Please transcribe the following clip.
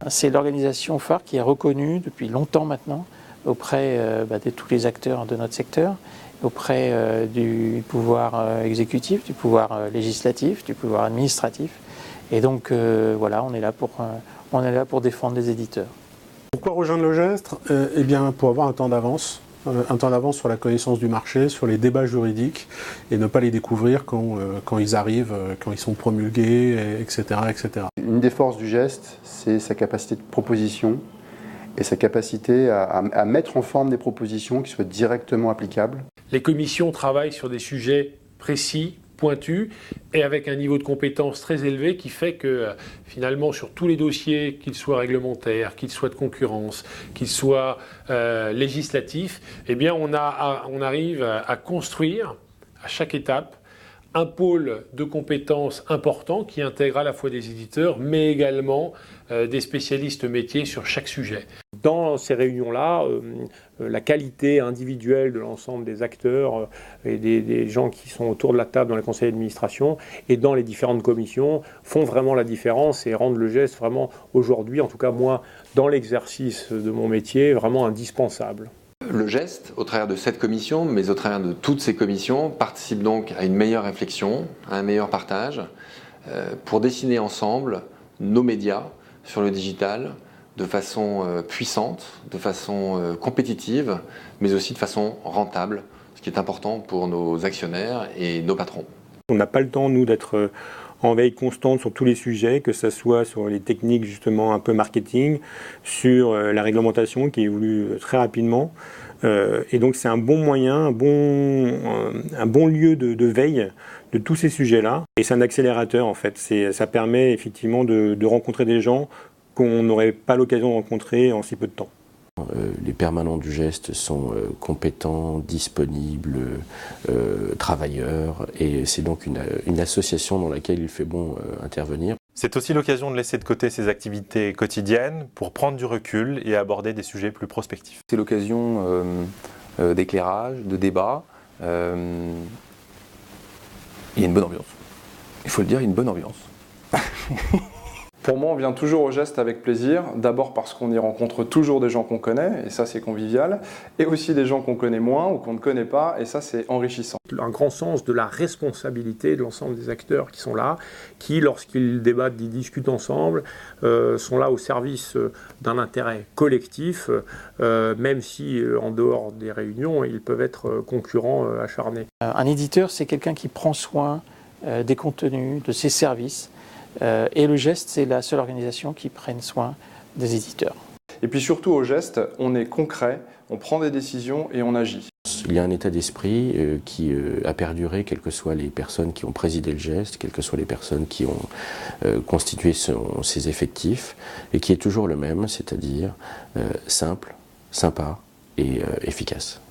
c'est l'organisation phare qui est reconnue depuis longtemps maintenant auprès de tous les acteurs de notre secteur, auprès du pouvoir exécutif, du pouvoir législatif, du pouvoir administratif. Et donc voilà, on est là pour défendre les éditeurs. Pourquoi rejoindre le GEST ? Eh bien, pour avoir un temps d'avance sur la connaissance du marché, sur les débats juridiques, et ne pas les découvrir quand ils arrivent, quand ils sont promulgués, etc., etc. Une des forces du GEST, c'est sa capacité de proposition et sa capacité à mettre en forme des propositions qui soient directement applicables. Les commissions travaillent sur des sujets précis, pointus, et avec un niveau de compétence très élevé qui fait que finalement sur tous les dossiers, qu'ils soient réglementaires, qu'ils soient de concurrence, qu'ils soient législatifs, eh bien on arrive à construire à chaque étape un pôle de compétences important qui intègre à la fois des éditeurs mais également des spécialistes métiers sur chaque sujet. Dans ces réunions-là, la qualité individuelle de l'ensemble des acteurs et des gens qui sont autour de la table dans les conseils d'administration et dans les différentes commissions font vraiment la différence et rendent le GEST vraiment aujourd'hui, en tout cas moi, dans l'exercice de mon métier, vraiment indispensable. Le GEST, au travers de cette commission, mais au travers de toutes ces commissions, participe donc à une meilleure réflexion, à un meilleur partage, pour dessiner ensemble nos médias sur le digital de façon puissante, de façon compétitive, mais aussi de façon rentable, ce qui est important pour nos actionnaires et nos patrons. On n'a pas le temps, nous, d'être en veille constante sur tous les sujets, que ce soit sur les techniques justement un peu marketing, sur la réglementation qui évolue très rapidement. Et donc c'est un bon moyen, un bon lieu de veille de tous ces sujets-là. Et c'est un accélérateur en fait. Ça permet effectivement de rencontrer des gens qu'on n'aurait pas l'occasion de rencontrer en si peu de temps. Les permanents du GEST sont compétents, disponibles, travailleurs, et c'est donc une association dans laquelle il fait bon intervenir. C'est aussi l'occasion de laisser de côté ses activités quotidiennes pour prendre du recul et aborder des sujets plus prospectifs. C'est l'occasion d'éclairage, de débat. Il y a une bonne ambiance. Il faut le dire, il y a une bonne ambiance. Pour moi, on vient toujours au GEST avec plaisir, d'abord parce qu'on y rencontre toujours des gens qu'on connaît, et ça c'est convivial, et aussi des gens qu'on connaît moins ou qu'on ne connaît pas, et ça c'est enrichissant. Un grand sens de la responsabilité de l'ensemble des acteurs qui sont là, qui lorsqu'ils débattent, ils discutent ensemble, sont là au service d'un intérêt collectif, même si en dehors des réunions, ils peuvent être concurrents acharnés. Un éditeur, c'est quelqu'un qui prend soin des contenus, de ses services, et le GEST, c'est la seule organisation qui prenne soin des éditeurs. Et puis surtout au GEST, on est concret, on prend des décisions et on agit. Il y a un état d'esprit qui a perduré, quelles que soient les personnes qui ont présidé le GEST, quelles que soient les personnes qui ont constitué ses effectifs, et qui est toujours le même, c'est-à-dire simple, sympa et efficace.